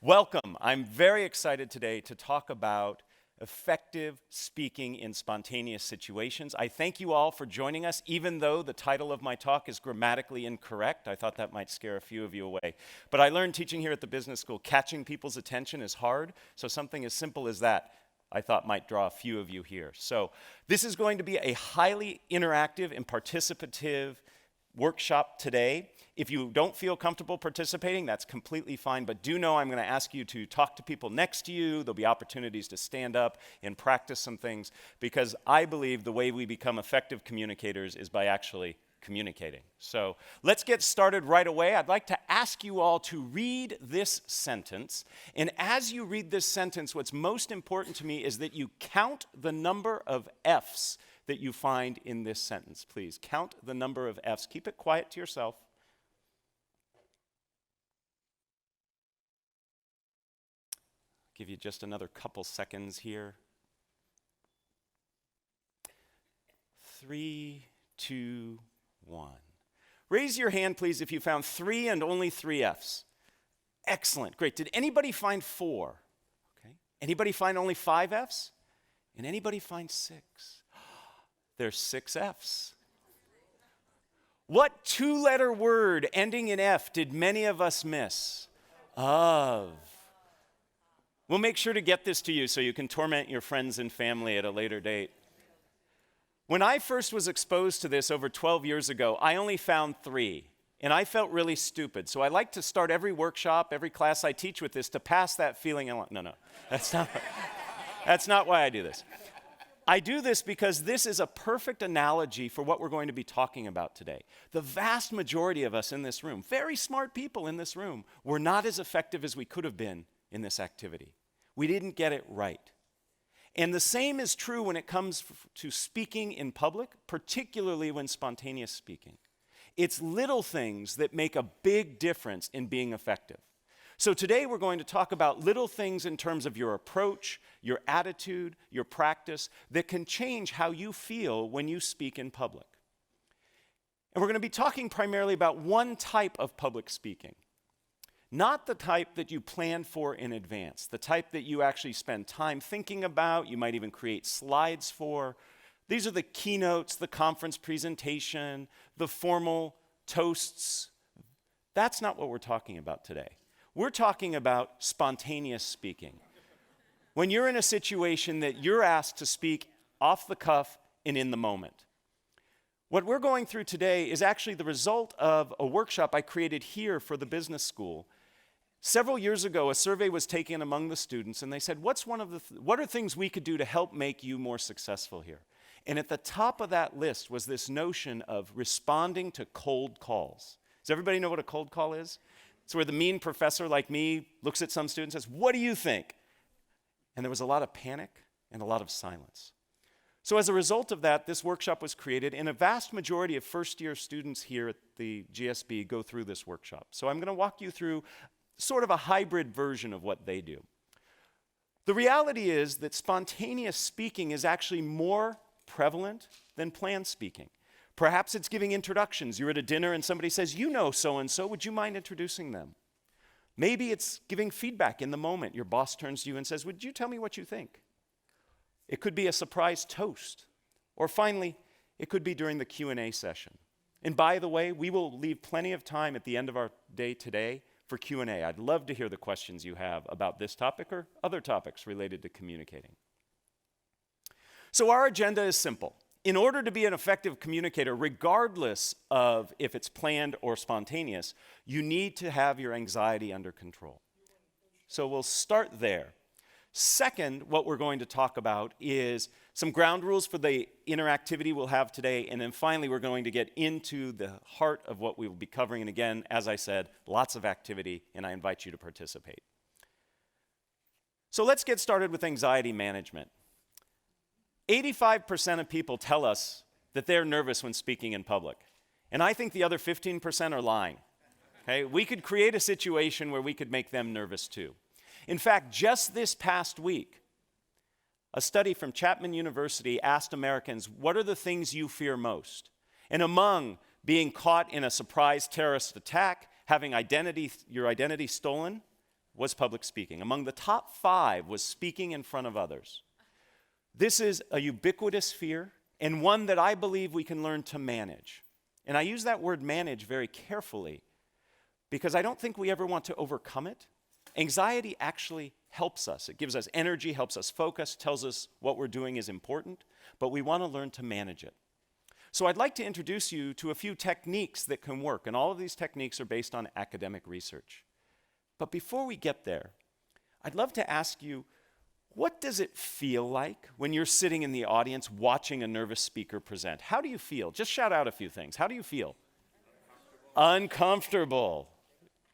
Welcome. I'm very excited today to talk about effective speaking in spontaneous situations. I thank you all for joining us, even though the title of my talk is grammatically incorrect. I thought that might scare a few of you away. But I learned teaching here at the business school, catching people's attention is hard, so something as simple as that I thought might draw a few of you here. So this is going to be a highly interactive and participative workshop today. If you don't feel comfortable participating, that's completely fine, but do know I'm going to ask you to talk to people next to you. There'll be opportunities to stand up and practice some things, because I believe the way we become effective communicators is by actually communicating. So let's get started right away. I'd like to ask you all to read this sentence, and as you read this sentence, what's most important to me is that you count the number of F's that you find in this sentence. Please count the number of F's. Keep it quiet to yourself. Give you just another couple seconds here. 3, 2, 1. Raise your hand, please, if you found 3 and only 3 F's. Excellent, great. Did anybody find 4? Okay. Anybody find only 5 F's? And anybody find 6? There's 6 F's. What 2-letter word ending in F did many of us miss? Of. We'll make sure to get this to you so you can torment your friends and family at a later date. When I first was exposed to this over 12 years ago, I only found 3, and I felt really stupid. So I like to start every workshop, every class I teach with this to pass that feeling. No, that's not why I do this. I do this because this is a perfect analogy for what we're going to be talking about today. The vast majority of us in this room, very smart people in this room, were not as effective as we could have been in this activity. We didn't get it right. And the same is true when it comes to speaking in public, particularly when spontaneous speaking. It's little things that make a big difference in being effective. So today we're going to talk about little things in terms of your approach, your attitude, your practice that can change how you feel when you speak in public. And we're going to be talking primarily about one type of public speaking. Not the type that you plan for in advance, the type that you actually spend time thinking about, you might even create slides for. These are the keynotes, the conference presentation, the formal toasts. That's not what we're talking about today. We're talking about spontaneous speaking. When you're in a situation that you're asked to speak off the cuff and in the moment. What we're going through today is actually the result of a workshop I created here for the business school. Several years ago, a survey was taken among the students, and they said, what are things we could do to help make you more successful here? And at the top of that list was this notion of responding to cold calls. Does everybody know what a cold call is? It's where the mean professor like me looks at some student and says, "What do you think?" And there was a lot of panic and a lot of silence. So as a result of that, this workshop was created, and a vast majority of first-year students here at the GSB go through this workshop. So I'm going to walk you through sort of a hybrid version of what they do. The reality is that spontaneous speaking is actually more prevalent than planned speaking. Perhaps it's giving introductions. You're at a dinner and somebody says, "You know so-and-so, would you mind introducing them?" Maybe it's giving feedback in the moment. Your boss turns to you and says, "Would you tell me what you think?" It could be a surprise toast. Or finally, it could be during the Q&A session. And by the way, we will leave plenty of time at the end of our day today for Q&A. I'd love to hear the questions you have about this topic or other topics related to communicating. So our agenda is simple. In order to be an effective communicator, regardless of if it's planned or spontaneous, you need to have your anxiety under control. So we'll start there. Second, what we're going to talk about is some ground rules for the interactivity we'll have today, and then finally we're going to get into the heart of what we will be covering. And again, as I said, lots of activity, and I invite you to participate. So let's get started with anxiety management. 85% of people tell us that they're nervous when speaking in public. And I think the other 15% are lying. Okay? We could create a situation where we could make them nervous too. In fact, just this past week, a study from Chapman University asked Americans, what are the things you fear most? And among being caught in a surprise terrorist attack, having your identity stolen, was public speaking. Among the top 5 was speaking in front of others. This is a ubiquitous fear and one that I believe we can learn to manage. And I use that word manage very carefully because I don't think we ever want to overcome it. Anxiety actually helps us. It gives us energy, helps us focus, tells us what we're doing is important, but we want to learn to manage it. So I'd like to introduce you to a few techniques that can work, and all of these techniques are based on academic research. But before we get there, I'd love to ask you, what does it feel like when you're sitting in the audience watching a nervous speaker present? How do you feel? Just shout out a few things. How do you feel? Uncomfortable.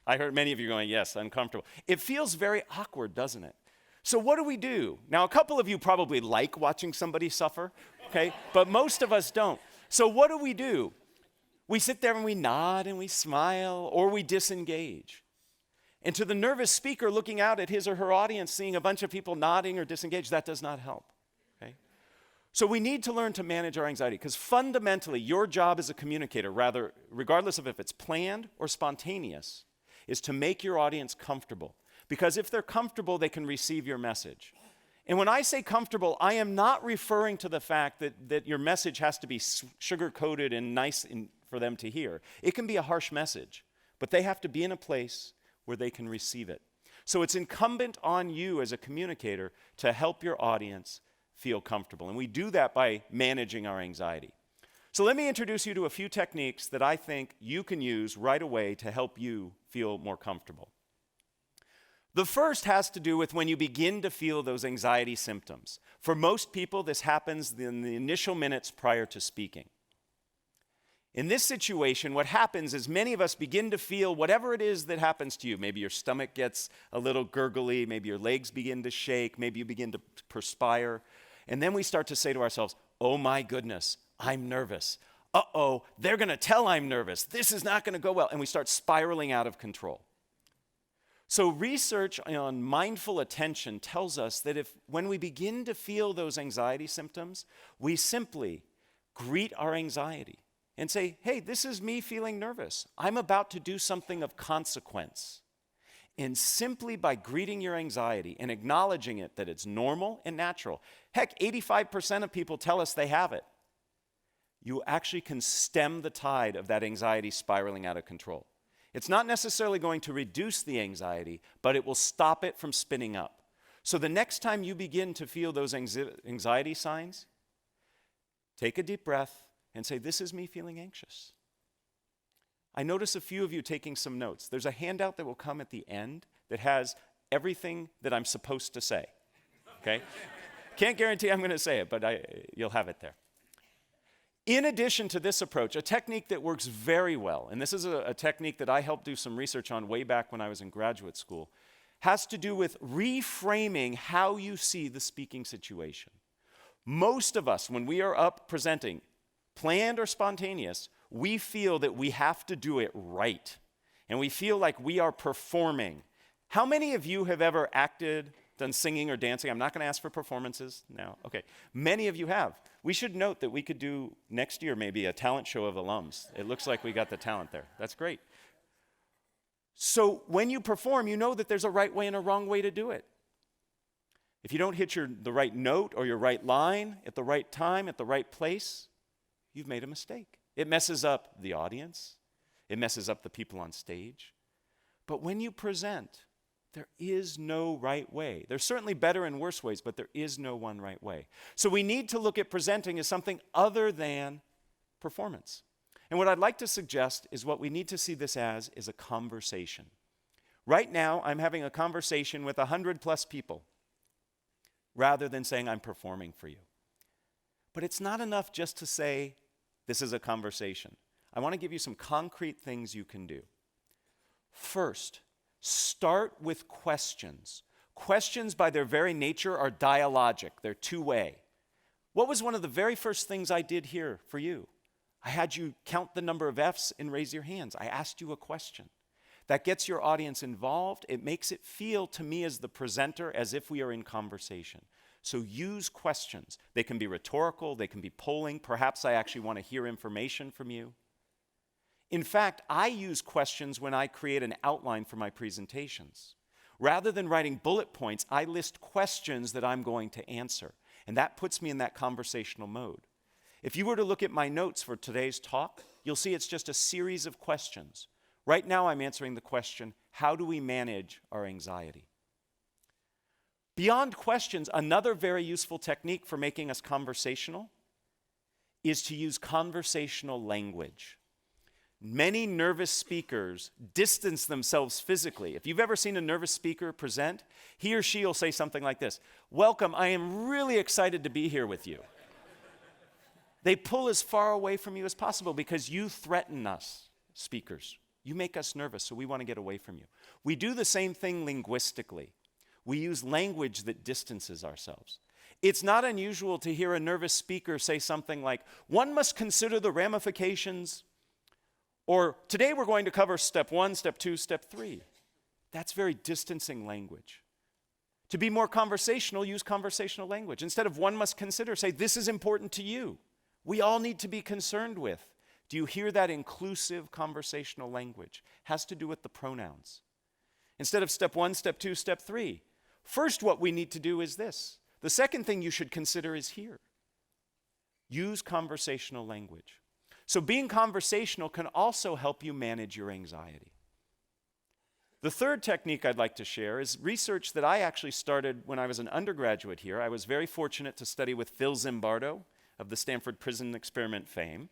I heard many of you going, yes, uncomfortable. It feels very awkward, doesn't it? So what do we do? Now, a couple of you probably like watching somebody suffer, okay? But most of us don't. So what do? We sit there and we nod and we smile, or we disengage. And to the nervous speaker looking out at his or her audience, seeing a bunch of people nodding or disengaged, that does not help, okay? So we need to learn to manage our anxiety, because fundamentally, your job as a communicator, regardless of if it's planned or spontaneous, is to make your audience comfortable. Because if they're comfortable, they can receive your message. And when I say comfortable, I am not referring to the fact that your message has to be sugar-coated and nice for them to hear. It can be a harsh message, but they have to be in a place where they can receive it. So it's incumbent on you as a communicator to help your audience feel comfortable. And we do that by managing our anxiety. So let me introduce you to a few techniques that I think you can use right away to help you feel more comfortable. The first has to do with when you begin to feel those anxiety symptoms. For most people, this happens in the initial minutes prior to speaking. In this situation, what happens is many of us begin to feel whatever it is that happens to you. Maybe your stomach gets a little gurgly, maybe your legs begin to shake, maybe you begin to perspire. And then we start to say to ourselves, oh my goodness, I'm nervous. Uh-oh, they're going to tell I'm nervous. This is not going to go well. And we start spiraling out of control. So research on mindful attention tells us that when we begin to feel those anxiety symptoms, we simply greet our anxiety and say, hey, this is me feeling nervous. I'm about to do something of consequence. And simply by greeting your anxiety and acknowledging it, that it's normal and natural. Heck, 85% of people tell us they have it. You actually can stem the tide of that anxiety spiraling out of control. It's not necessarily going to reduce the anxiety, but it will stop it from spinning up. So the next time you begin to feel those anxiety signs, take a deep breath and say, this is me feeling anxious. I notice a few of you taking some notes. There's a handout that will come at the end that has everything that I'm supposed to say, okay? Can't guarantee I'm going to say it, but you'll have it there. In addition to this approach, a technique that works very well, and this is a technique that I helped do some research on way back when I was in graduate school, has to do with reframing how you see the speaking situation. Most of us, when we are up presenting, planned or spontaneous, we feel that we have to do it right, and we feel like we are performing. How many of you have ever acted, done singing or dancing? I'm not going to ask for performances now. Okay, many of you have. We should note that we could do next year maybe a talent show of alums. It looks like we got the talent there. That's great. So when you perform, you know that there's a right way and a wrong way to do it. If you don't hit the right note or your right line at the right time, at the right place, you've made a mistake. It messes up the audience. It messes up the people on stage. But when you present, there is no right way. There's certainly better and worse ways, but there is no one right way. So we need to look at presenting as something other than performance. And what I'd like to suggest is what we need to see this as is a conversation. Right now, I'm having a conversation with 100+ people rather than saying I'm performing for you. But it's not enough just to say this is a conversation. I want to give you some concrete things you can do. First, start with questions. Questions, by their very nature, are dialogic. They're two-way. What was one of the very first things I did here for you? I had you count the number of F's and raise your hands. I asked you a question. That gets your audience involved. It makes it feel to me as the presenter as if we are in conversation. So use questions. They can be rhetorical. They can be polling. Perhaps I actually want to hear information from you. In fact, I use questions when I create an outline for my presentations. Rather than writing bullet points, I list questions that I'm going to answer. And that puts me in that conversational mode. If you were to look at my notes for today's talk, you'll see it's just a series of questions. Right now I'm answering the question, how do we manage our anxiety? Beyond questions, another very useful technique for making us conversational is to use conversational language. Many nervous speakers distance themselves physically. If you've ever seen a nervous speaker present, he or she will say something like this: "Welcome, I am really excited to be here with you." They pull as far away from you as possible because you threaten us, speakers. You make us nervous, so we want to get away from you. We do the same thing linguistically. We use language that distances ourselves. It's not unusual to hear a nervous speaker say something like, "One must consider the ramifications," or "Today we're going to cover step 1, step 2, step 3. That's very distancing language. To be more conversational, use conversational language. Instead of "one must consider," say, "This is important to you. We all need to be concerned with." Do you hear that inclusive conversational language? Has to do with the pronouns. Instead of step 1, step 2, step 3. First, what we need to do is this. The second thing you should consider is here. Use conversational language. So being conversational can also help you manage your anxiety. The third technique I'd like to share is research that I actually started when I was an undergraduate here. I was very fortunate to study with Phil Zimbardo of the Stanford prison experiment fame.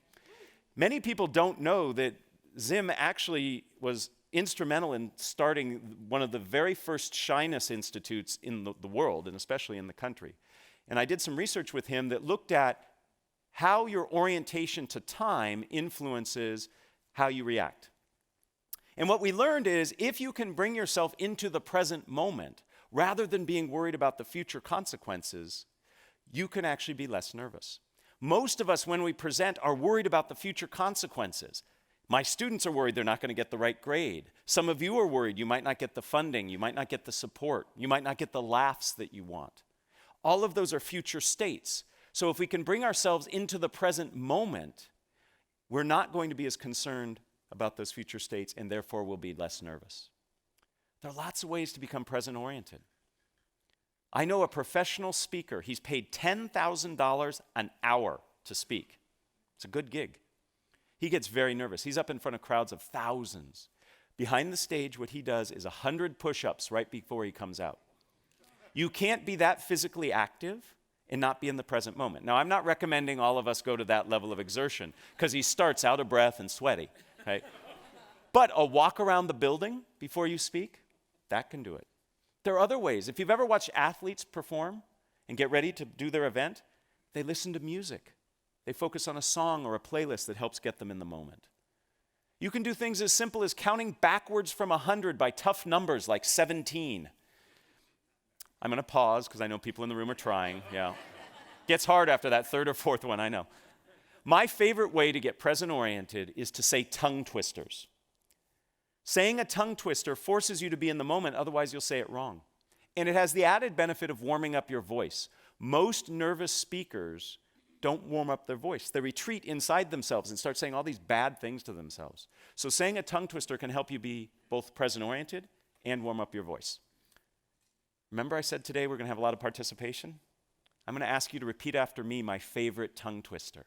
Many people don't know that Zim actually was instrumental in starting one of the very first shyness institutes in the world, and especially in the country. And I did some research with him that looked at how your orientation to time influences how you react. And what we learned is if you can bring yourself into the present moment, rather than being worried about the future consequences, you can actually be less nervous. Most of us, when we present, are worried about the future consequences. My students are worried they're not going to get the right grade. Some of you are worried you might not get the funding, you might not get the support, you might not get the laughs that you want. All of those are future states. So if we can bring ourselves into the present moment, we're not going to be as concerned about those future states, and therefore we'll be less nervous. There are lots of ways to become present-oriented. I know a professional speaker. He's paid $10,000 an hour to speak. It's a good gig. He gets very nervous. He's up in front of crowds of thousands. Behind the stage, what he does is 100 push-ups right before he comes out. You can't be that physically active and not be in the present moment. Now, I'm not recommending all of us go to that level of exertion because he starts out of breath and sweaty. Right? But a walk around the building before you speak, that can do it. There are other ways. If you've ever watched athletes perform and get ready to do their event, they listen to music. They focus on a song or a playlist that helps get them in the moment. You can do things as simple as counting backwards from 100 by tough numbers like 17. I'm going to pause because I know people in the room are trying. Yeah. Gets hard after that third or fourth one, I know. My favorite way to get present-oriented is to say tongue twisters. Saying a tongue twister forces you to be in the moment, otherwise you'll say it wrong. And it has the added benefit of warming up your voice. Most nervous speakers don't warm up their voice. They retreat inside themselves and start saying all these bad things to themselves. So saying a tongue twister can help you be both present-oriented and warm up your voice. Remember I said today we're going to have a lot of participation? I'm going to ask you to repeat after me my favorite tongue twister.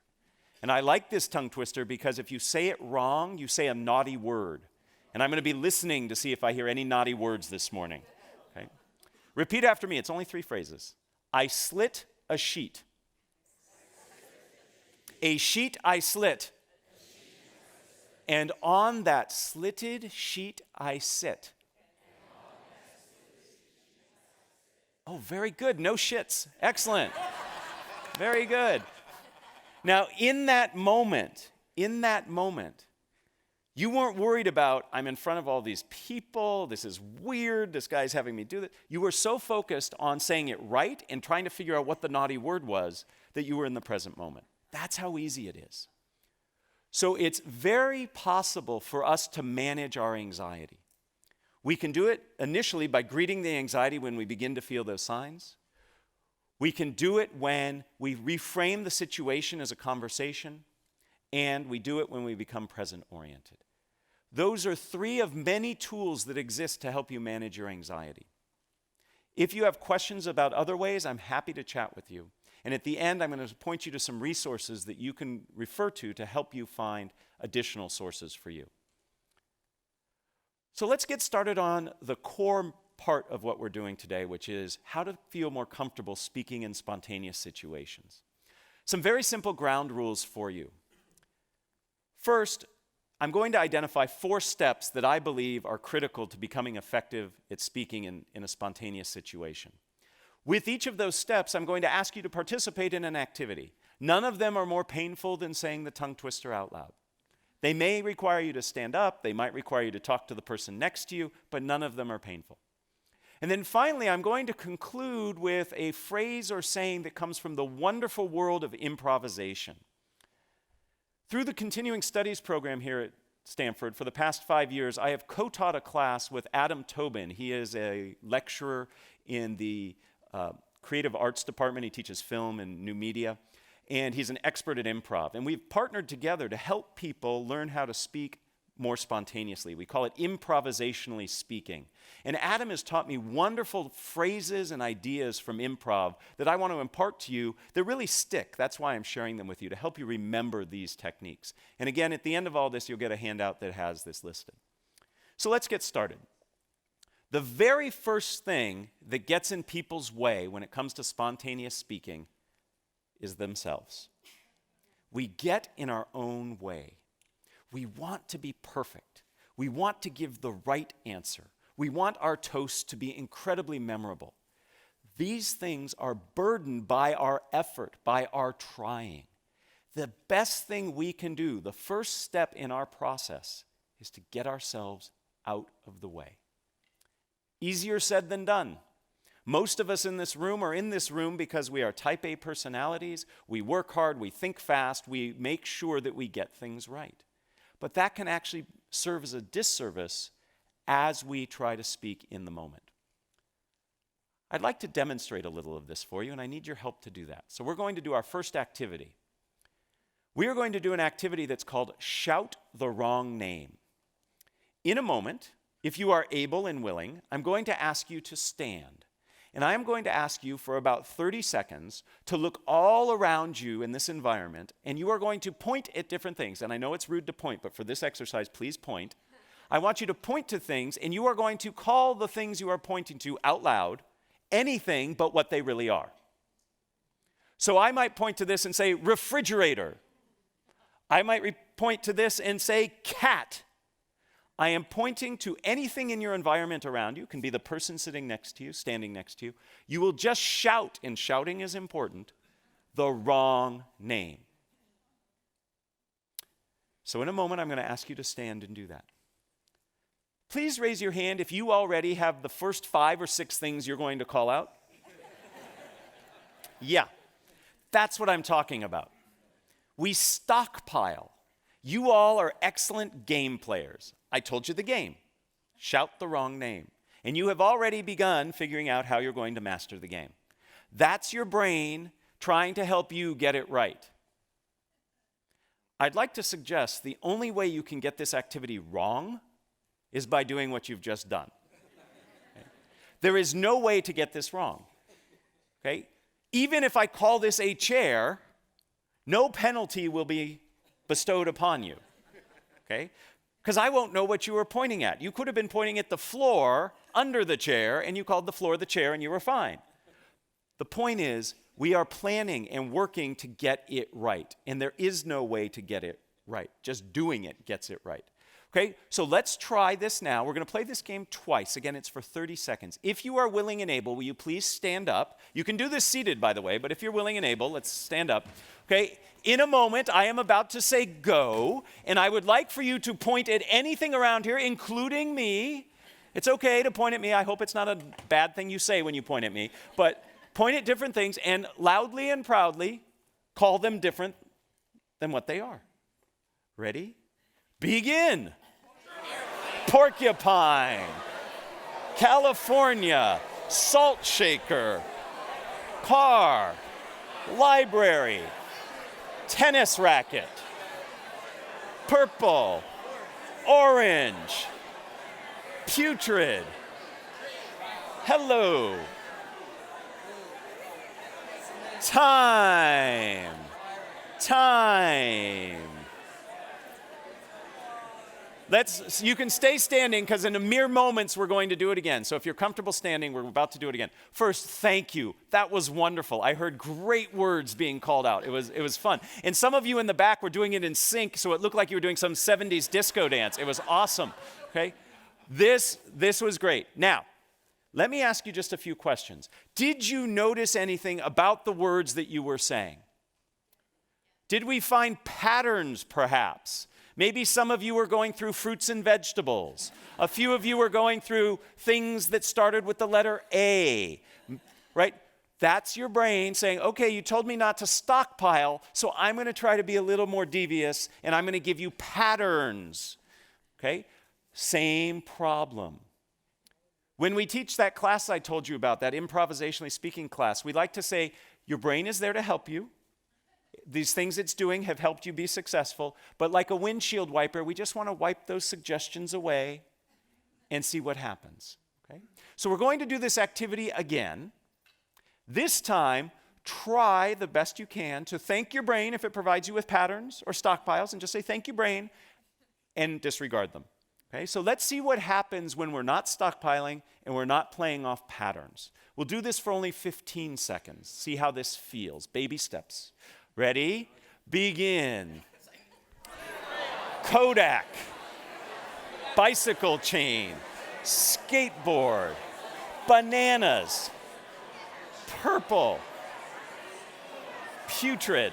And I like this tongue twister because if you say it wrong, you say a naughty word. And I'm going to be listening to see if I hear any naughty words this morning. Okay? Repeat after me. It's only 3 phrases. I slit a sheet. A sheet I slit. And on that slitted sheet I sit. Oh, very good. No shits. Excellent. Very good. Now, in that moment, you weren't worried about, I'm in front of all these people, this is weird, this guy's having me do this. You were so focused on saying it right and trying to figure out what the naughty word was that you were in the present moment. That's how easy it is. So it's very possible for us to manage our anxiety. We can do it initially by greeting the anxiety when we begin to feel those signs. We can do it when we reframe the situation as a conversation, and we do it when we become present-oriented. Those are 3 of many tools that exist to help you manage your anxiety. If you have questions about other ways, I'm happy to chat with you. And at the end, I'm going to point you to some resources that you can refer to help you find additional sources for you. So let's get started on the core part of what we're doing today, which is how to feel more comfortable speaking in spontaneous situations. Some very simple ground rules for you. First, I'm going to identify 4 steps that I believe are critical to becoming effective at speaking in a spontaneous situation. With each of those steps, I'm going to ask you to participate in an activity. None of them are more painful than saying the tongue twister out loud. They may require you to stand up, they might require you to talk to the person next to you, but none of them are painful. And then finally, I'm going to conclude with a phrase or saying that comes from the wonderful world of improvisation. Through the continuing studies program here at Stanford, for the past 5 years, I have co-taught a class with Adam Tobin. He is a lecturer in the creative arts department. He teaches film and new media, and he's an expert at improv. And we've partnered together to help people learn how to speak more spontaneously. We call it improvisationally speaking. And Adam has taught me wonderful phrases and ideas from improv that I want to impart to you that really stick. That's why I'm sharing them with you, to help you remember these techniques. And again, at the end of all this, you'll get a handout that has this listed. So let's get started. The very first thing that gets in people's way when it comes to spontaneous speaking is themselves. We get in our own way. We want to be perfect. We want to give the right answer. We want our toast to be incredibly memorable. These things are burdened by our effort, by our trying. The best thing we can do, the first step in our process, is to get ourselves out of the way. Easier said than done. Most of us in this room are in this room because we are type A personalities. We work hard, we think fast, we make sure that we get things right. But that can actually serve as a disservice as we try to speak in the moment. I'd like to demonstrate a little of this for you, and I need your help to do that. So we're going to do our first activity. We are going to do an activity that's called Shout the Wrong Name. In a moment, if you are able and willing, I'm going to ask you to stand. And I am going to ask you for about 30 seconds to look all around you in this environment, and you are going to point at different things. And I know it's rude to point, but for this exercise, please point. I want you to point to things, and you are going to call the things you are pointing to out loud anything but what they really are. So I might point to this and say refrigerator. I might point to this and say cat. I am pointing to anything in your environment around you. It can be the person sitting next to you, standing next to you. You will just shout, and shouting is important, the wrong name. So in a moment, I'm going to ask you to stand and do that. Please raise your hand if you already have the first 5 or 6 things you're going to call out. Yeah, that's what I'm talking about. We stockpile. You all are excellent game players. I told you the game. Shout the wrong name. And you have already begun figuring out how you're going to master the game. That's your brain trying to help you get it right. I'd like to suggest the only way you can get this activity wrong is by doing what you've just done. Okay? There is no way to get this wrong. Okay? Even if I call this a chair, no penalty will be bestowed upon you. Okay? Because I won't know what you were pointing at. You could have been pointing at the floor under the chair, and you called the floor the chair, and you were fine. The point is, we are planning and working to get it right, and there is no way to get it right. Just doing it gets it right. Okay, so let's try this now. We're going to play this game twice. Again, it's for 30 seconds. If you are willing and able, will you please stand up? You can do this seated, by the way, but if you're willing and able, let's stand up. Okay, in a moment, I am about to say go, and I would like for you to point at anything around here, including me. It's okay to point at me. I hope it's not a bad thing you say when you point at me, but point at different things and loudly and proudly call them different than what they are. Ready? Begin. Porcupine, California, salt shaker, car, library, tennis racket, purple, orange, putrid, hello, Time. Time. You can stay standing because in a mere moments we're going to do it again. So if you're comfortable standing, we're about to do it again. First, thank you. That was wonderful. I heard great words being called out. It was fun. And some of you in the back were doing it in sync, so it looked like you were doing some 70s disco dance. It was awesome. Okay? This was great. Now, let me ask you just a few questions. Did you notice anything about the words that you were saying? Did we find patterns, perhaps? Maybe some of you were going through fruits and vegetables. A few of you were going through things that started with the letter A, right? That's your brain saying, okay, you told me not to stockpile, so I'm going to try to be a little more devious, and I'm going to give you patterns, okay? Same problem. When we teach that class I told you about, that improvisationally speaking class, we like to say, your brain is there to help you. These things it's doing have helped you be successful, but like a windshield wiper, we just want to wipe those suggestions away and see what happens, okay? So we're going to do this activity again. This time, try the best you can to thank your brain if it provides you with patterns or stockpiles, and just say, thank you, brain, and disregard them, okay? So let's see what happens when we're not stockpiling and we're not playing off patterns. We'll do this for only 15 seconds. See how this feels. Baby steps. Ready? Begin. Kodak. Bicycle chain. Skateboard. Bananas. Purple. Putrid.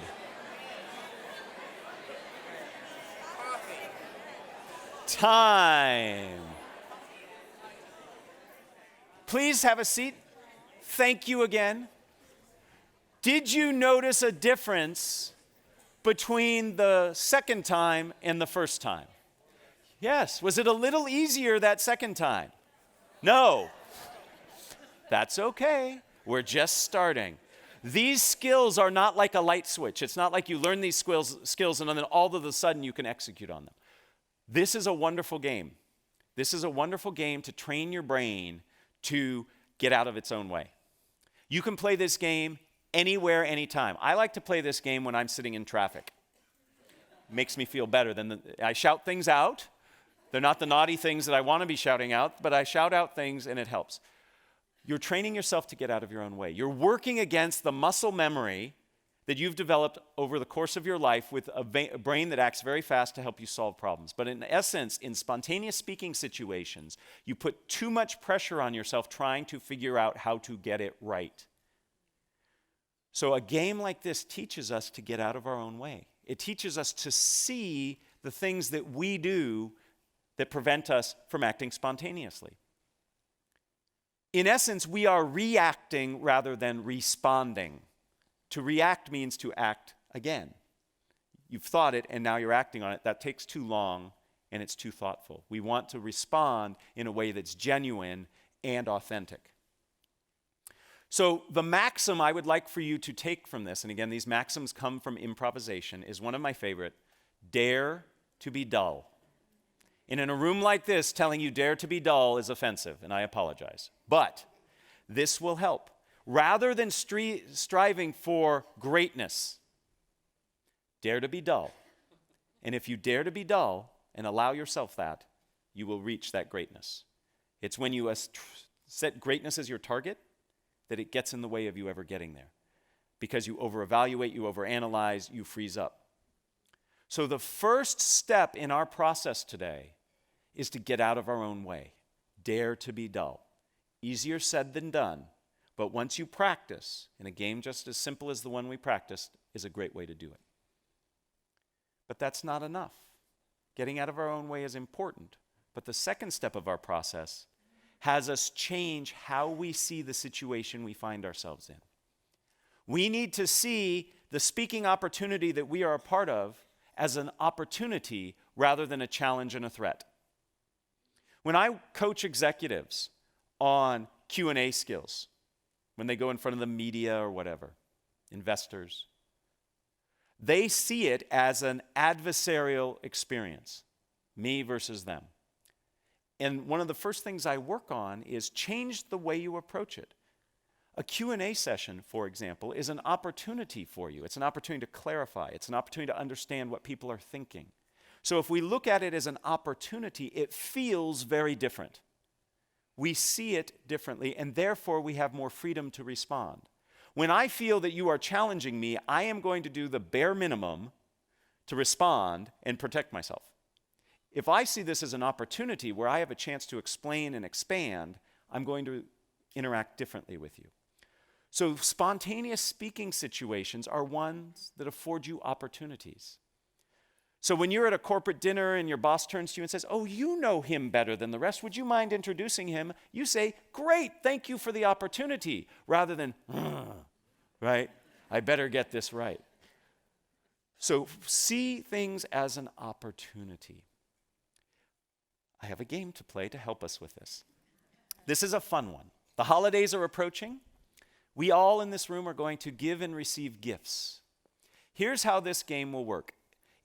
Time. Please have a seat. Thank you again. Did you notice a difference between the second time and the first time? Yes. Was it a little easier that second time? No. That's okay. We're just starting. These skills are not like a light switch. It's not like you learn these skills and then all of a sudden you can execute on them. This is a wonderful game. This is a wonderful game to train your brain to get out of its own way. You can play this game anywhere, anytime. I like to play this game when I'm sitting in traffic. Makes me feel better. I shout things out. They're not the naughty things that I want to be shouting out, but I shout out things and it helps. You're training yourself to get out of your own way. You're working against the muscle memory that you've developed over the course of your life with a brain that acts very fast to help you solve problems. But in essence, in spontaneous speaking situations, you put too much pressure on yourself trying to figure out how to get it right. So a game like this teaches us to get out of our own way. It teaches us to see the things that we do that prevent us from acting spontaneously. In essence, we are reacting rather than responding. To react means to act again. You've thought it and now you're acting on it. That takes too long and it's too thoughtful. We want to respond in a way that's genuine and authentic. So the maxim I would like for you to take from this, and again, these maxims come from improvisation, is one of my favorite: dare to be dull. And in a room like this, telling you dare to be dull is offensive, and I apologize. But this will help. Rather than striving for greatness, dare to be dull. And if you dare to be dull and allow yourself that, you will reach that greatness. It's when you set greatness as your target that it gets in the way of you ever getting there. Because you over-evaluate, you over-analyze, you freeze up. So the first step in our process today is to get out of our own way. Dare to be dull. Easier said than done, but once you practice, in a game just as simple as the one we practiced, is a great way to do it. But that's not enough. Getting out of our own way is important, but the second step of our process has us change how we see the situation we find ourselves in. We need to see the speaking opportunity that we are a part of as an opportunity rather than a challenge and a threat. When I coach executives on Q&A skills, when they go in front of the media or whatever, investors, they see it as an adversarial experience, me versus them. And one of the first things I work on is change the way you approach it. A Q&A session, for example, is an opportunity for you. It's an opportunity to clarify. It's an opportunity to understand what people are thinking. So if we look at it as an opportunity, it feels very different. We see it differently, and therefore we have more freedom to respond. When I feel that you are challenging me, I am going to do the bare minimum to respond and protect myself. If I see this as an opportunity where I have a chance to explain and expand, I'm going to interact differently with you. So spontaneous speaking situations are ones that afford you opportunities. So when you're at a corporate dinner and your boss turns to you and says, "Oh, you know him better than the rest. Would you mind introducing him?" You say, "Great, thank you for the opportunity," rather than, right? I better get this right. So see things as an opportunity. I have a game to play to help us with this. This is a fun one. The holidays are approaching. We all in this room are going to give and receive gifts. Here's how this game will work.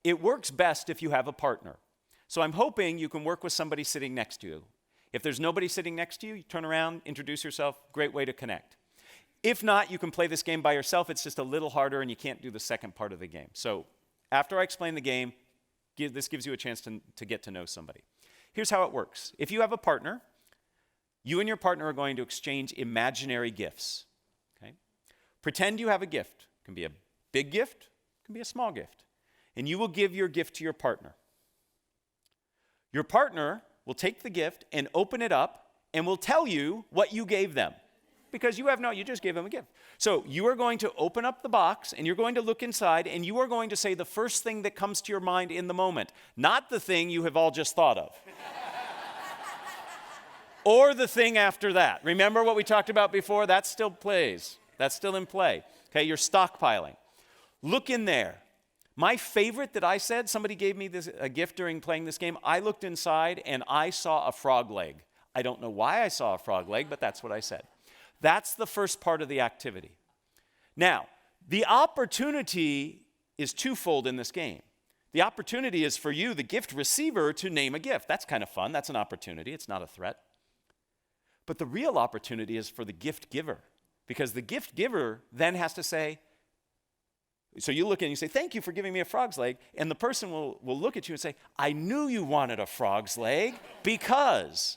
It works best if you have a partner. So I'm hoping you can work with somebody sitting next to you. If there's nobody sitting next to you, you turn around, introduce yourself, great way to connect. If not, you can play this game by yourself. It's just a little harder and you can't do the second part of the game. So after I explain the game, this gives you a chance to get to know somebody. Here's how it works. If you have a partner, you and your partner are going to exchange imaginary gifts. Okay? Pretend you have a gift. It can be a big gift, it can be a small gift. And you will give your gift to your partner. Your partner will take the gift and open it up and will tell you what you gave them. Because you just gave them a gift. So you are going to open up the box and you're going to look inside and you are going to say the first thing that comes to your mind in the moment, not the thing you have all just thought of. Or the thing after that. Remember what we talked about before? That still plays. That's still in play. Okay, you're stockpiling. Look in there. My favorite that I said, somebody gave me a gift during playing this game. I looked inside and I saw a frog leg. I don't know why I saw a frog leg, but that's what I said. That's the first part of the activity. Now, the opportunity is twofold in this game. The opportunity is for you, the gift receiver, to name a gift. That's kind of fun. That's an opportunity. It's not a threat. But the real opportunity is for the gift giver, because the gift giver then has to say, so you look and you say, "Thank you for giving me a frog's leg," and the person will look at you and say, "I knew you wanted a frog's leg because..."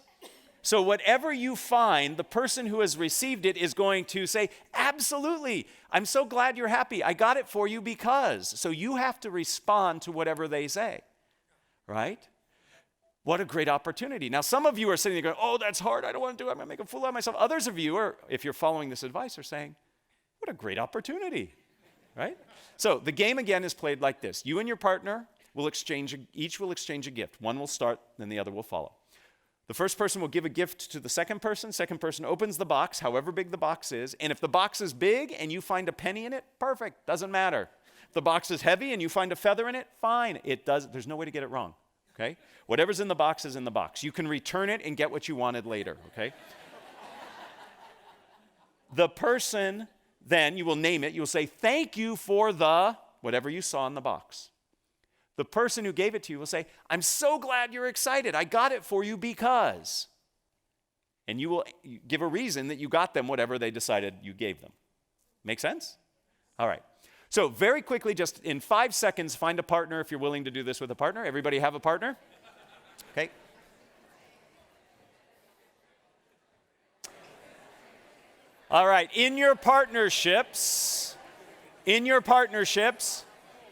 So whatever you find, the person who has received it is going to say, "Absolutely, I'm so glad you're happy. I got it for you because..." So you have to respond to whatever they say, right? What a great opportunity. Now, some of you are sitting there going, "Oh, that's hard. I don't want to do it. I'm going to make a fool out of myself." Others of you are, if you're following this advice, are saying, "What a great opportunity," right? So the game again is played like this. You and your partner each will exchange a gift. One will start, then the other will follow. The first person will give a gift to the second person. Second person opens the box, however big the box is. And if the box is big and you find a penny in it, perfect, doesn't matter. If the box is heavy and you find a feather in it, fine. There's no way to get it wrong, okay? Whatever's in the box is in the box. You can return it and get what you wanted later, okay? The person, then, you will name it. You will say, "Thank you for the..." whatever you saw in the box. The person who gave it to you will say, "I'm so glad you're excited. I got it for you because..." And you will give a reason that you got them whatever they decided you gave them. Make sense? All right. So very quickly, just in 5 seconds, find a partner if you're willing to do this with a partner. Everybody have a partner? Okay. All right. In your partnerships,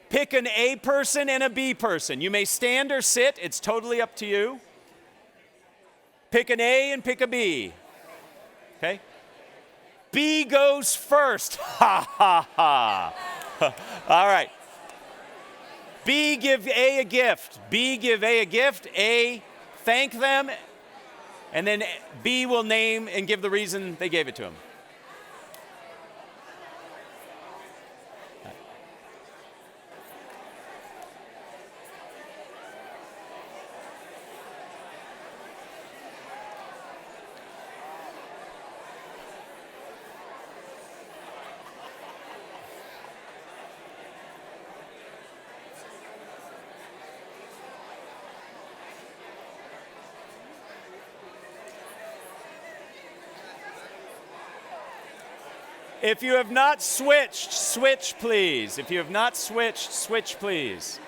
pick an A person and a B person. You may stand or sit. It's totally up to you. Pick an A and pick a B. Okay? B goes first. Ha, ha, ha. All right. B, give A a gift. B, give A a gift. A, thank them. And then B will name and give the reason they gave it to him. If you have not switched, switch, please. If you have not switched, switch, please.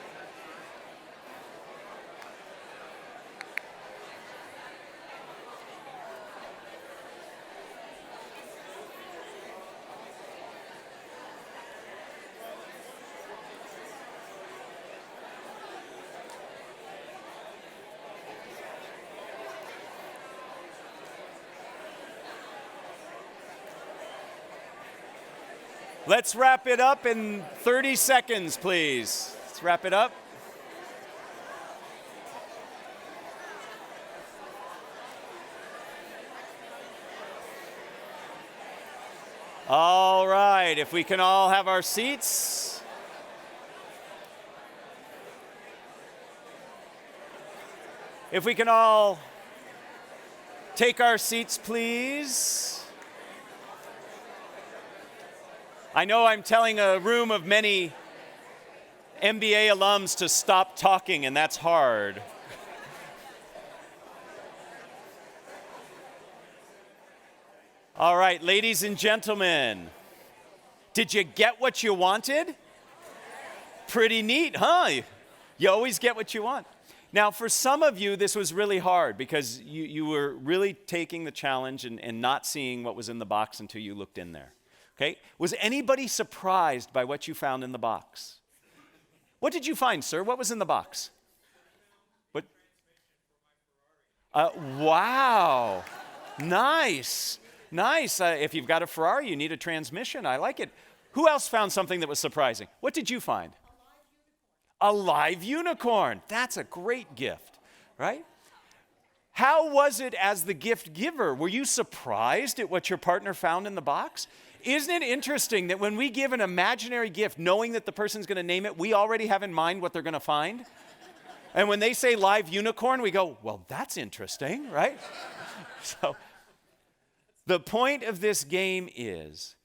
Let's wrap it up in 30 seconds, please. Let's wrap it up. All right, if we can all have our seats. If we can all take our seats, please. I know I'm telling a room of many MBA alums to stop talking, and that's hard. All right, ladies and gentlemen, did you get what you wanted? Pretty neat, huh? You always get what you want. Now, for some of you, this was really hard because you were really taking the challenge and not seeing what was in the box until you looked in there. Okay? Was anybody surprised by what you found in the box? What did you find, sir? What was in the box? What? Wow. Nice. Nice. If you've got a Ferrari, you need a transmission. I like it. Who else found something that was surprising? What did you find? A live unicorn. That's a great gift, right? How was it as the gift giver? Were you surprised at what your partner found in the box? Isn't it interesting that when we give an imaginary gift, knowing that the person's going to name it, we already have in mind what they're going to find? And when they say live unicorn, we go, well, that's interesting, right? So the point of this game is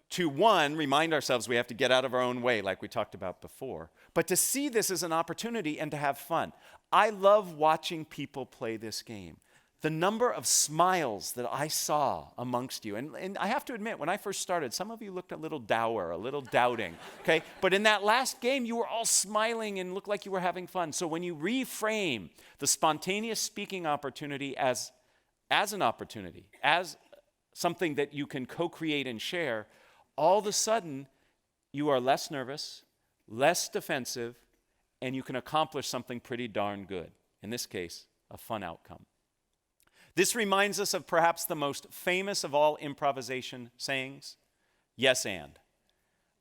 to, one, remind ourselves we have to get out of our own way, like we talked about before, but to see this as an opportunity and to have fun. I love watching people play this game. The number of smiles that I saw amongst you, and I have to admit, when I first started, some of you looked a little dour, a little doubting, okay? But in that last game, you were all smiling and looked like you were having fun. So when you reframe the spontaneous speaking opportunity as an opportunity, as something that you can co-create and share, all of a sudden, you are less nervous, less defensive, and you can accomplish something pretty darn good. In this case, a fun outcome. This reminds us of perhaps the most famous of all improvisation sayings, yes and.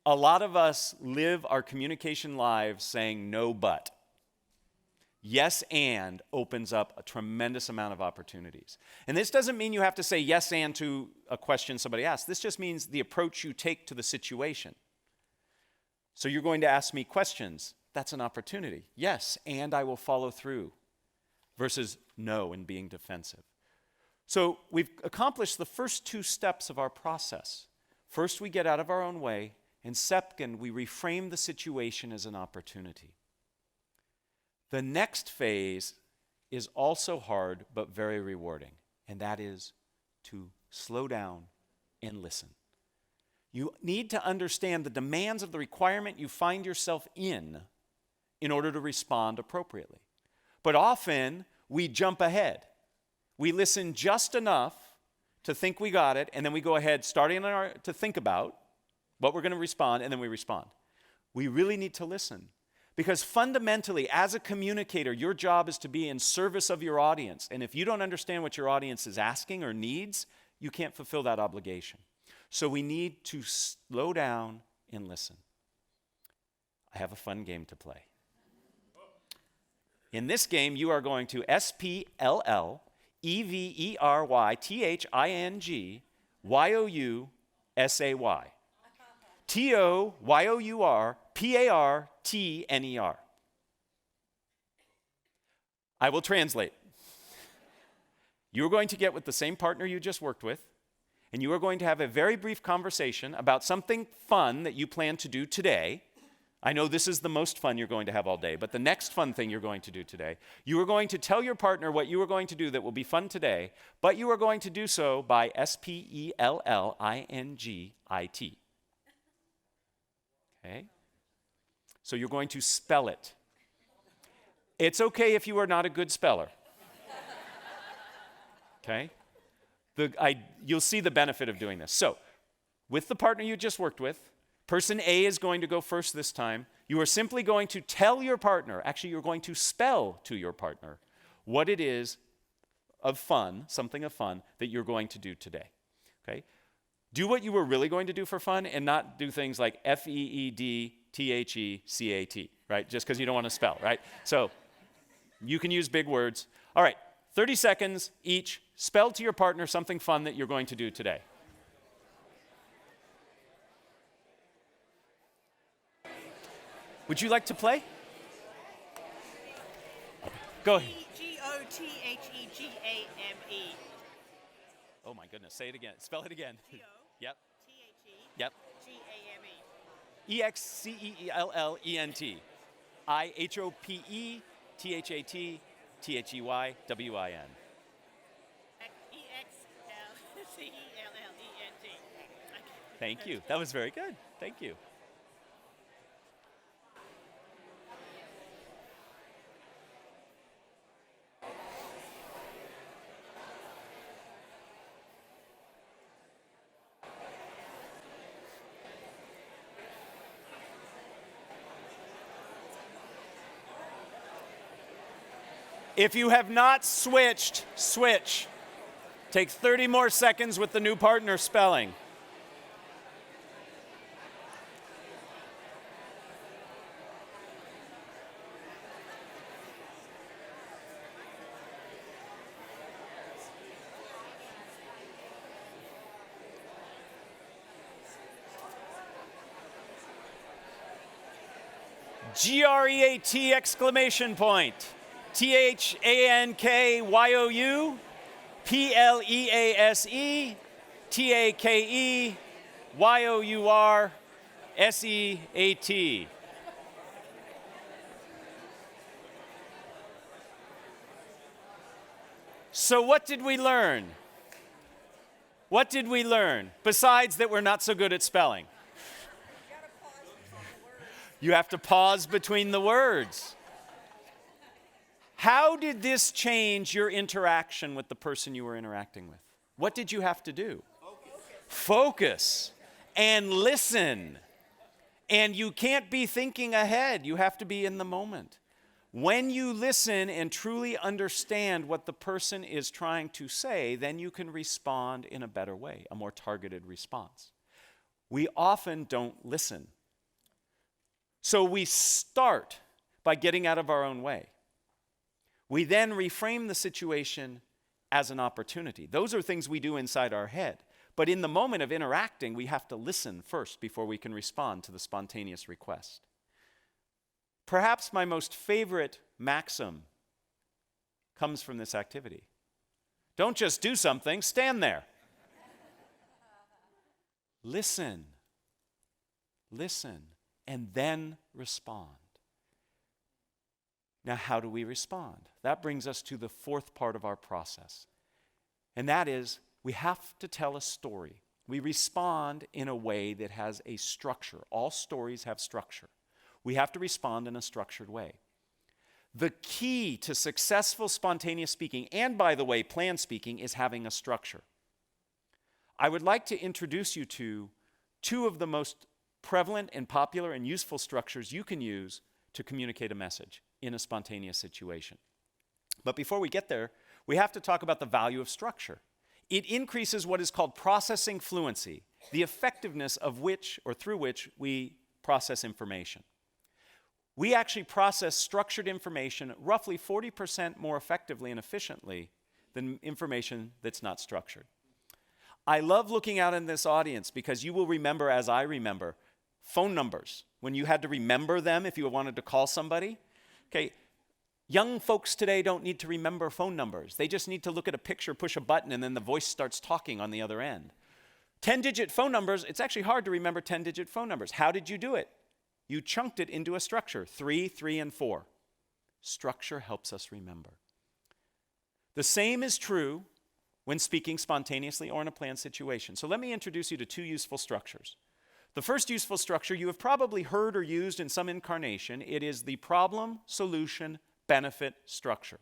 A lot of us live our communication lives saying no but. Yes and opens up a tremendous amount of opportunities. And this doesn't mean you have to say yes and to a question somebody asks. This just means the approach you take to the situation. So you're going to ask me questions. That's an opportunity. Yes, and I will follow through. Versus no and being defensive. So we've accomplished the first two steps of our process. First, we get out of our own way, and second, we reframe the situation as an opportunity. The next phase is also hard but very rewarding, and that is to slow down and listen. You need to understand the demands of the requirement you find yourself in order to respond appropriately. But often, we jump ahead. We listen just enough to think we got it, and then we go ahead, starting to think about what we're going to respond, and then we respond. We really need to listen. Because fundamentally, as a communicator, your job is to be in service of your audience. And if you don't understand what your audience is asking or needs, you can't fulfill that obligation. So we need to slow down and listen. I have a fun game to play. In this game, you are going to SPLLEVERYTHINGYOUSAY. TOYOURPARTNER. I will translate. You're going to get with the same partner you just worked with, and you are going to have a very brief conversation about something fun that you plan to do today. I know this is the most fun you're going to have all day, but the next fun thing you're going to do today, you are going to tell your partner what you are going to do that will be fun today, but you are going to do so by spellingit. Okay? So you're going to spell it. It's okay if you are not a good speller. Okay? You'll see the benefit of doing this. So, with the partner you just worked with, person A is going to go first this time. You are simply going to tell your partner, actually you're going to spell to your partner what it is of fun, something of fun, that you're going to do today. Okay? Do what you were really going to do for fun and not do things like FEEDTHECAT, right? Just because you don't want to spell, right? So, you can use big words. All right, 30 seconds each. Spell to your partner something fun that you're going to do today. Would you like to play? Go ahead. GOTHEGAME. Oh my goodness, say it again. Spell it again. Yep. Yep. GAME. EXCEELLENT. IHOPETHAT THEYWIN. EXLCELLENT. Thank you. That was very good. Thank you. If you have not switched, switch. Take 30 more seconds with the new partner spelling. GREAT exclamation point. THANKYOU PLEASE TAKEYOURSEAT. So what did we learn? What did we learn besides that we're not so good at spelling? You have to pause between the words. How did this change your interaction with the person you were interacting with? What did you have to do? Focus and listen. And you can't be thinking ahead. You have to be in the moment. When you listen and truly understand what the person is trying to say, then you can respond in a better way, a more targeted response. We often don't listen. So we start by getting out of our own way. We then reframe the situation as an opportunity. Those are things we do inside our head. But in the moment of interacting, we have to listen first before we can respond to the spontaneous request. Perhaps my most favorite maxim comes from this activity. Don't just do something, stand there. Listen, and then respond. Now, how do we respond? That brings us to the fourth part of our process. And that is, we have to tell a story. We respond in a way that has a structure. All stories have structure. We have to respond in a structured way. The key to successful spontaneous speaking, and by the way, planned speaking, is having a structure. I would like to introduce you to two of the most prevalent and popular and useful structures you can use to communicate a message in a spontaneous situation. But before we get there, we have to talk about the value of structure. It increases what is called processing fluency, the effectiveness of which or through which we process information. We actually process structured information roughly 40% more effectively and efficiently than information that's not structured. I love looking out in this audience because you will remember, as I remember, phone numbers. When you had to remember them if you wanted to call somebody. Okay, young folks today don't need to remember phone numbers. They just need to look at a picture, push a button, and then the voice starts talking on the other end. 10-digit phone numbers, it's actually hard to remember 10-digit phone numbers. How did you do it? You chunked it into a structure, 3, 3, and 4. Structure helps us remember. The same is true when speaking spontaneously or in a planned situation. So let me introduce you to 2 useful structures. The first useful structure you have probably heard or used in some incarnation. It is the problem, solution, benefit structure.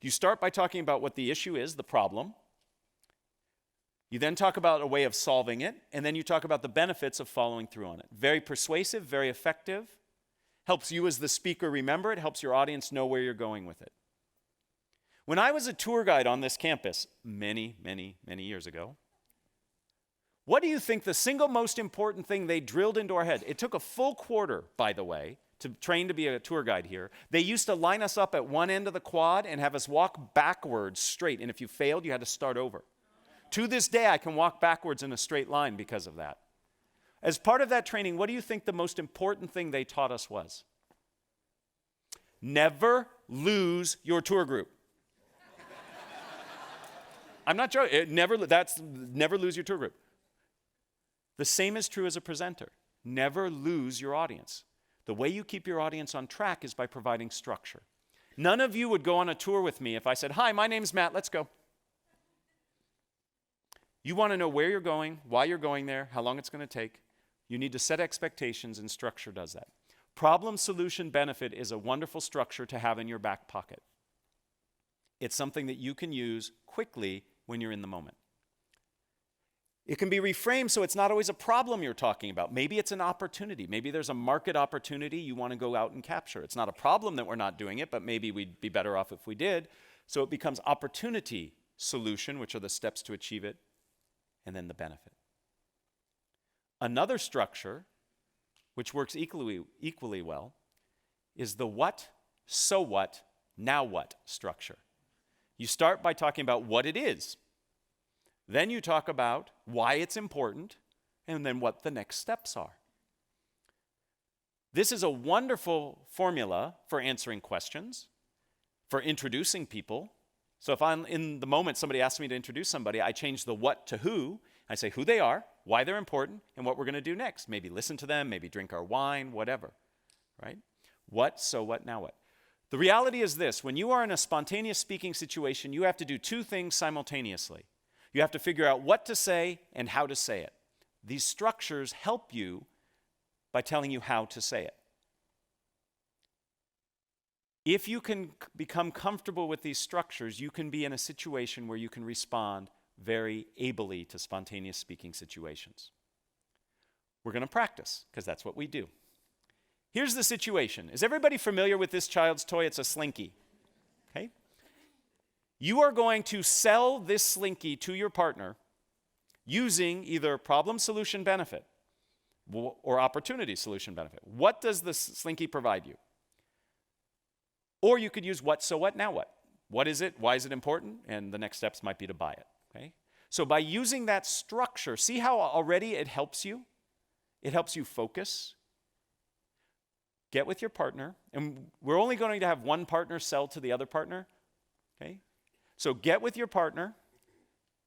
You start by talking about what the issue is, the problem. You then talk about a way of solving it, and then you talk about the benefits of following through on it. Very persuasive, very effective. Helps you as the speaker remember it, helps your audience know where you're going with it. When I was a tour guide on this campus many, many, many years ago, what do you think the single most important thing they drilled into our head? It took a full quarter, by the way, to train to be a tour guide here. They used to line us up at one end of the quad and have us walk backwards straight, and if you failed, you had to start over. To this day, I can walk backwards in a straight line because of that. As part of that training, what do you think the most important thing they taught us was? Never lose your tour group. I'm not joking. Never lose your tour group. The same is true as a presenter. Never lose your audience. The way you keep your audience on track is by providing structure. None of you would go on a tour with me if I said, "Hi, my name's Matt, let's go." You want to know where you're going, why you're going there, how long it's going to take. You need to set expectations, and structure does that. Problem, solution, benefit is a wonderful structure to have in your back pocket. It's something that you can use quickly when you're in the moment. It can be reframed so it's not always a problem you're talking about. Maybe it's an opportunity. Maybe there's a market opportunity you want to go out and capture. It's not a problem that we're not doing it, but maybe we'd be better off if we did. So it becomes opportunity, solution, which are the steps to achieve it, and then the benefit. Another structure, which works equally well, is the what, so what, now what structure. You start by talking about what it is. Then you talk about why it's important, and then what the next steps are. This is a wonderful formula for answering questions, for introducing people. So if I'm in the moment somebody asks me to introduce somebody, I change the what to who. I say who they are, why they're important, and what we're going to do next. Maybe listen to them, maybe drink our wine, whatever, right? What, so what, now what? The reality is this: when you are in a spontaneous speaking situation, you have to do 2 things simultaneously. You have to figure out what to say and how to say it. These structures help you by telling you how to say it. If you can become comfortable with these structures, you can be in a situation where you can respond very ably to spontaneous speaking situations. We're going to practice, because that's what we do. Here's the situation. Is everybody familiar with this child's toy? It's a slinky. Okay? You are going to sell this slinky to your partner using either problem, solution, benefit, or opportunity, solution, benefit. What does the slinky provide you? Or you could use what, so what, now what? What is it? Why is it important? And the next steps might be to buy it. Okay? So by using that structure, see how already it helps you? It helps you focus. Get with your partner, and we're only going to have one partner sell to the other partner. Okay? So get with your partner.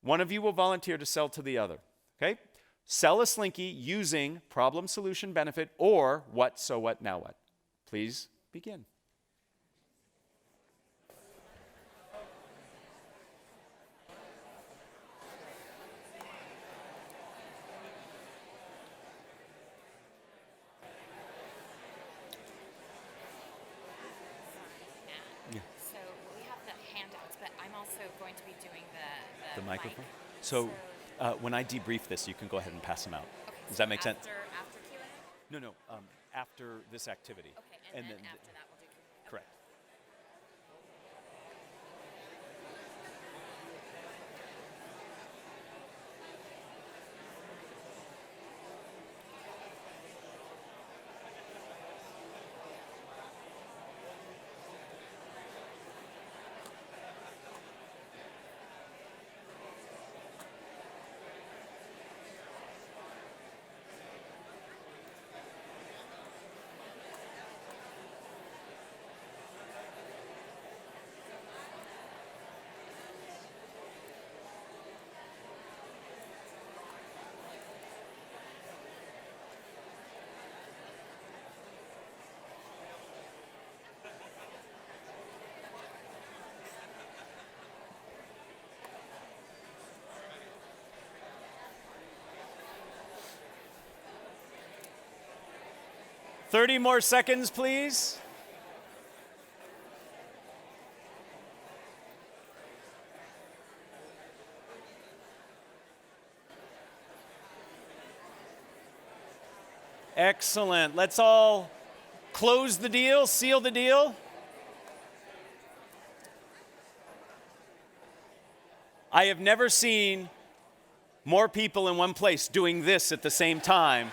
One of you will volunteer to sell to the other. Okay? Sell a slinky using problem, solution, benefit, or what, so what, now what. Please begin. The microphone? So when I debrief this, you can go ahead and pass them out. Okay, Does that make sense? After Q&A? No, after this activity. Okay, and then after that we'll do Q&A. Correct. 30 more seconds, please. Excellent. Let's all close the deal, seal the deal. I have never seen more people in one place doing this at the same time.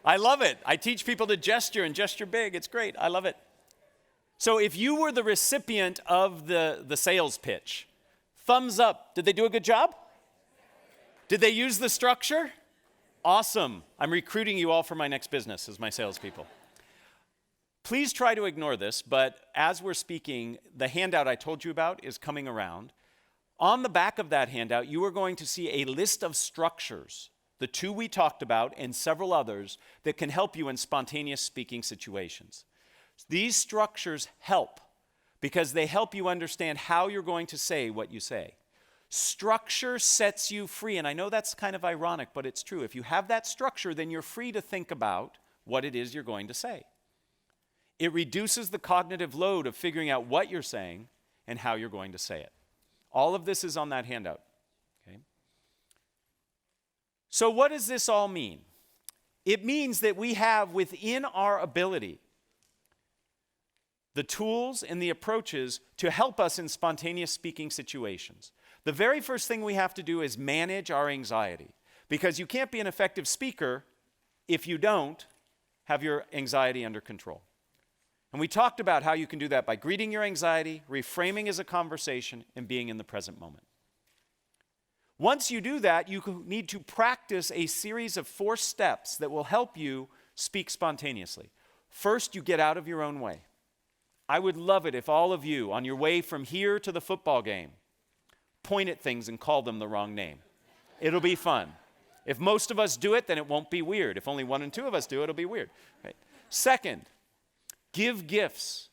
I love it. I teach people to gesture and gesture big. It's great. I love it. So if you were the recipient of the sales pitch, thumbs up. Did they do a good job? Did they use the structure? Awesome. I'm recruiting you all for my next business as my salespeople. Please try to ignore this, but as we're speaking, the handout I told you about is coming around. On the back of that handout, you are going to see a list of structures, the two we talked about and several others, that can help you in spontaneous speaking situations. These structures help because they help you understand how you're going to say what you say. Structure sets you free, and I know that's kind of ironic, but it's true. If you have that structure, then you're free to think about what it is you're going to say. It reduces the cognitive load of figuring out what you're saying and how you're going to say it. All of this is on that handout. Okay? So what does this all mean? It means that we have within our ability the tools and the approaches to help us in spontaneous speaking situations. The very first thing we have to do is manage our anxiety, because you can't be an effective speaker if you don't have your anxiety under control. And we talked about how you can do that by greeting your anxiety, reframing as a conversation, and being in the present moment. Once you do that, you need to practice a series of 4 steps that will help you speak spontaneously. First, you get out of your own way. I would love it if all of you, on your way from here to the football game, point at things and call them the wrong name. It'll be fun. If most of us do it, then it won't be weird. If only 1 and 2 of us do it, it'll be weird. Right? Second, give gifts.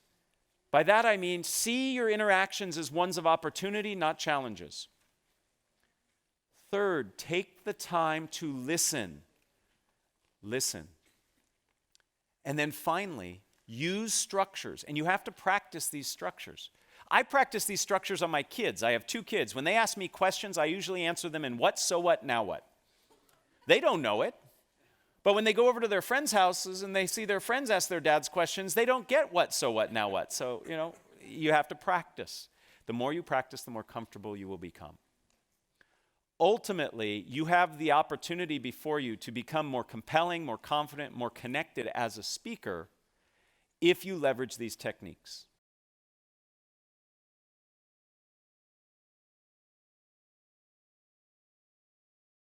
By that I mean see your interactions as ones of opportunity, not challenges. Third, take the time to listen. Listen. And then finally, use structures. And you have to practice these structures. I practice these structures on my kids. I have 2 kids. When they ask me questions, I usually answer them in what, so what, now what. They don't know it. But when they go over to their friends' houses and they see their friends ask their dads questions, they don't get what, so what, now what. So, you have to practice. The more you practice, the more comfortable you will become. Ultimately, you have the opportunity before you to become more compelling, more confident, more connected as a speaker if you leverage these techniques.